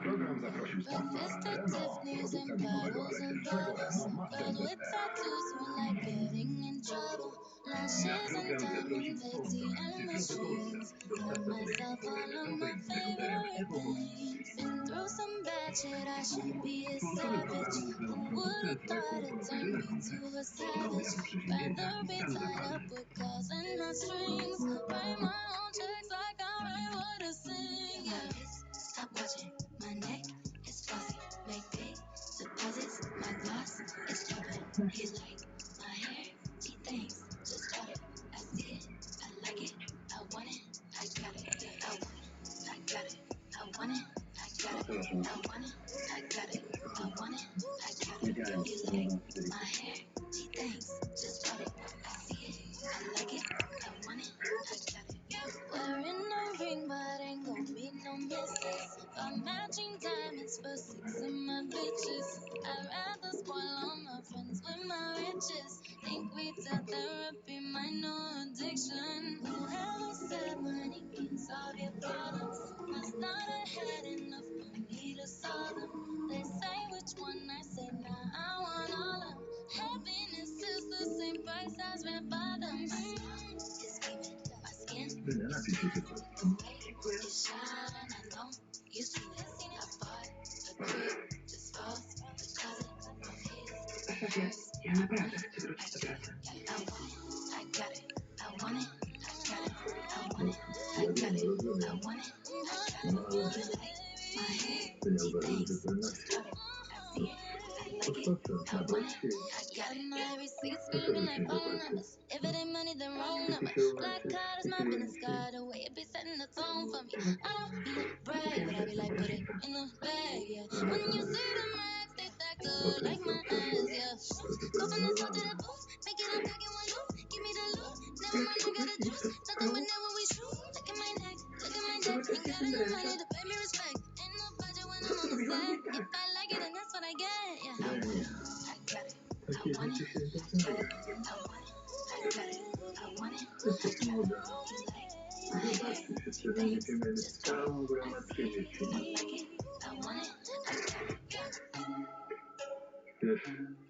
Breakfast at Tiffany's and bottles of bubbles. Girls with tattoos who like getting in trouble. Lashes and diamonds, ATM machines. Got myself all of my favorite things. Been through some bad shit, I should be a savage. Who would've thought it turned me to a savage? Rather be tied up with calls and not strings. Write my own checks like I write what I sing. Yeah. Stop watching, my neck is fuzzy. Make big deposits, my gloss is dripping. He like my hair, he thinks, just drop it. I see it, I like it, I want it, I got it. I want it, I got it, I want it, I got it. I want it, I got it, I want it, I got it. He like my hair, he thinks, just drop it. I see it, I like it, I want it, I got it. Wearing a ring, but ain't gon' be no misses. Got matching diamonds for 6 of my bitches. I'd rather spoil all my friends with my riches. Think we tell therapy my new addiction. Whoever said money can solve your problems must not have had enough money to solve them. They say which one, I say nah, I want all of them. Happiness is the same price as red bottoms. It's beaming, my skin is glowing. The way you shine, I know you seen it. I bought a crib just for the closet of his. I want it, I got it, I want it, I got it, I want it, I got it, I want it, I got it, I want it, I got it. You like my hair, she thinks, just drop it. I see it, I like it, I want it, I got it. My receipts be looking like phone numbers. If it ain't money, then wrong number. Black card is my business card. The way it be setting the tone for me. I don't be to brag, but I be like, put it in the bag, yeah. When you see the max, they stacked up like my ass, yeah. Go from the south to the booth, make it up back in one loop. Give me the loot, never mind, I got the juice. Nothing but never we shoot. Look at my neck, look at my neck. Ain't got enough money to pay me respect. Ain't no budget when I'm on the set. If I like it, then that's what I get, yeah. I want it, I got it, I want it, I got it, I want it, I got it, I want it, I got it. You like my hair, she thinks, just drop it. I see it, I like it, I want it, I got it, yeah. Wiesz,